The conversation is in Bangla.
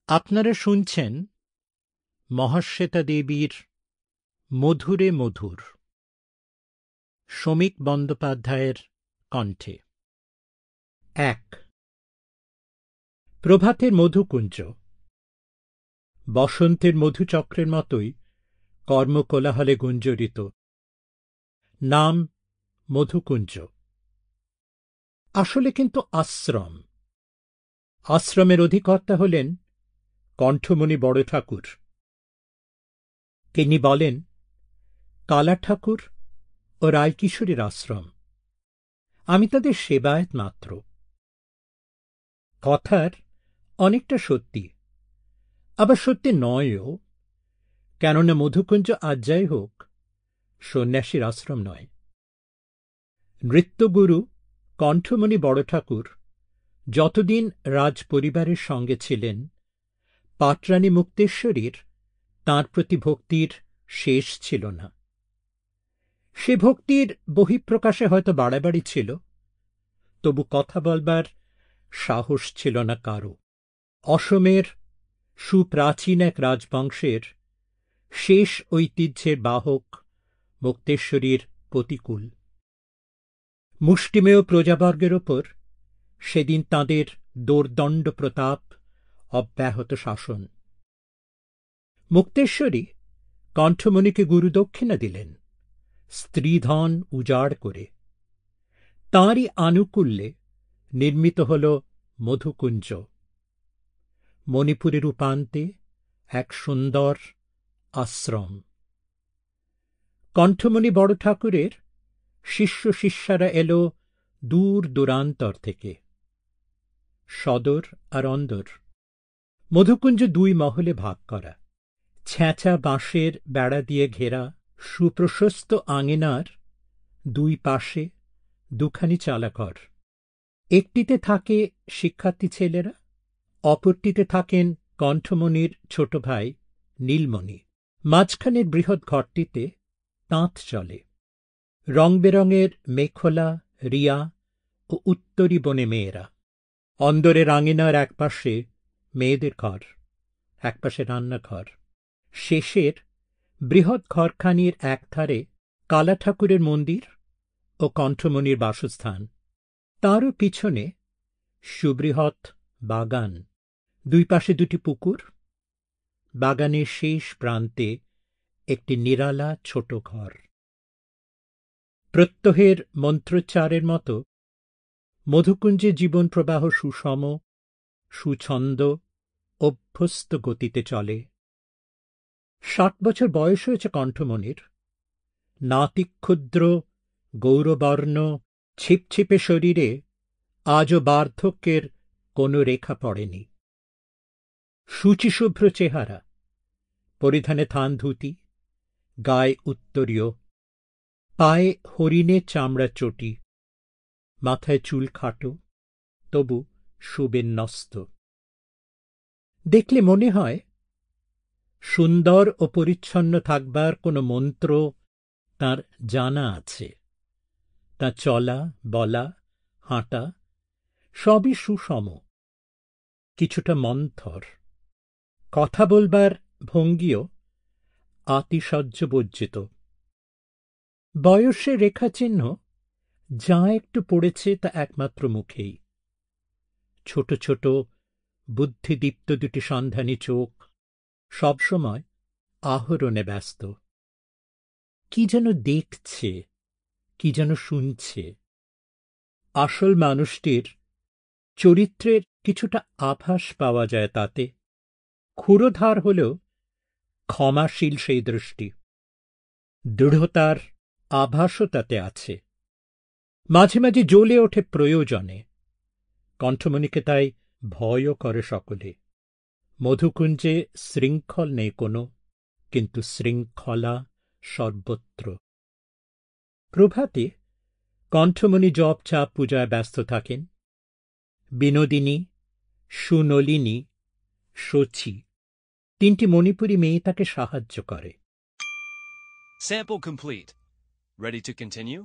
আপনারা শুনছেন মহাশ্বেতা দেবীর মধুরে মধুর, শমিক বন্দ্যোপাধ্যায়ের কণ্ঠে। ১। প্রভাতের মধুকুঞ্জ। বসন্তের মধুচক্রের মতোই কর্মকোলাহলে গুঞ্জরিত। নাম মধুকুঞ্জ, আসলে কিন্তু আশ্রম। আশ্রমের অধিকর্তা হলেন কণ্ঠমণি বড় ঠাকুর। তিনি বলেন, কালা ঠাকুর ও রায়কিশোরীর আশ্রম, আমি তাদের সেবায়েত মাত্র। কথার অনেকটা সত্যি, আবার সত্যি নয়ও, কেননা মধুকুঞ্জ আজ যাই হোক সন্ন্যাসীর আশ্রম নয়। নৃত্যগুরু কণ্ঠমণি বড় ঠাকুর যতদিন রাজ পরিবারের সঙ্গে ছিলেন, পাটরানী মুক্তেশ্বরীর তাঁর প্রতি ভক্তির শেষ ছিল না। সে ভক্তির বহিঃপ্রকাশে হয়তো বাড়াবাড়ি ছিল, তবু কথা বলবার সাহস ছিল না কারও। অসমের সুপ্রাচীন এক রাজবংশের শেষ ঐতিহ্যের বাহক মুক্তেশ্বরীর প্রতিকূল। মুষ্টিমেয় প্রজাবর্গের ওপর সেদিন তাঁদের দোর্দণ্ড প্রতাপ, অব্যাহত শাসন। মুক্তেশ্বরী কণ্ঠমণিকে গুরুদক্ষিণা দিলেন, স্ত্রীধন উজাড় করে। তাঁরই আনুকূল্যে নির্মিত হল মধুকুঞ্জ, মণিপুরের উপান্তে এক সুন্দর আশ্রম। কণ্ঠমণি বড় ঠাকুরের শিষ্য শিষ্যারা এল দূর দূরান্তর থেকে, সদর আর অন্দর। মধুকুঞ্জ ২ মহলে ভাগ করা। ছ্যাঁচা বাঁশের বেড়া দিয়ে ঘেরা সুপ্রশস্ত আঙিনার ২ পাশে ২খানি চালাঘর। একটিতে থাকে শিক্ষার্থী ছেলেরা, অপরটিতে থাকেন কণ্ঠমণির ছোট ভাই নীলমণি। মাঝখানের বৃহৎ ঘরটিতে তাঁত চলে। রং বেরঙের মেখলা, রিয়া ও উত্তরী বনে মেয়েরা। অন্দরের আঙিনার একপাশে মেয়েদের ঘর, একপাশে রান্নাঘর। শেষের বৃহৎ ঘরখানির একধারে কালা ঠাকুরের মন্দির ও কণ্ঠমণির বাসস্থান। তারও পিছনে সুবৃহৎ বাগান, ২ পাশে ২টি পুকুর। বাগানের শেষ প্রান্তে একটি নিরালা ছোট ঘর। প্রত্যহের মন্ত্রোচ্চারের মতো মধুকুঞ্জে জীবন প্রবাহ সুষম, সুছন্দ, অভ্যস্ত গতিতে চলে। ৬০ বছর বয়স হয়েছে কণ্ঠমণির। নাতিক্ষুদ্র গৌরবর্ণ ছিপছিপে শরীরে আজও বার্ধক্যের কোনো রেখা পড়েনি। শুচিশুভ্র চেহারা, পরিধানে থান ধুতি, গায়ে উত্তরীয়, পায়ে হরিণের চামড়ার চটি, মাথায় চুল খাটো, তবু সুবিন্যস্ত। দেখলে মনে হয় সুন্দর ও পরিচ্ছন্ন থাকবার কোনো মন্ত্র তাঁর জানা আছে। তাঁর চলা, বলা, হাঁটা সবই সুষম, কিছুটা মন্থর। কথা বলবার ভঙ্গিও আতিশয্যবর্জিত। বয়সের রেখাচিহ্ন যা একটু পড়েছে তা একমাত্র মুখেই। ছোট ছোট বুদ্ধিদীপ্ত ২টি সন্ধানী চোখ সবসময় আহরণে ব্যস্ত। কি যেন দেখছে, কি যেন শুনছে। আসল মানুষটির চরিত্রের কিছুটা আভাস পাওয়া যায় তাতে। ক্ষুরধার হলেও ক্ষমাশীল সেই দৃষ্টি। দৃঢ়তার আভাসও তাতে আছে। মাঝে মাঝে জ্বলে ওঠে প্রয়োজনে। কণ্ঠমণিকে তাই ভয়ও করে সকলে। মধুকুঞ্জে শৃঙ্খল নেই কোনো, কিন্তু শৃঙ্খলা সর্বত্র। প্রভাতে কণ্ঠমণি জপ চাপ পূজায় ব্যস্ত থাকেন। বিনোদিনী, সুনলিনী, শচী ৩টি মণিপুরী মেয়ে তাকে সাহায্য করে। Sample complete. Ready to continue?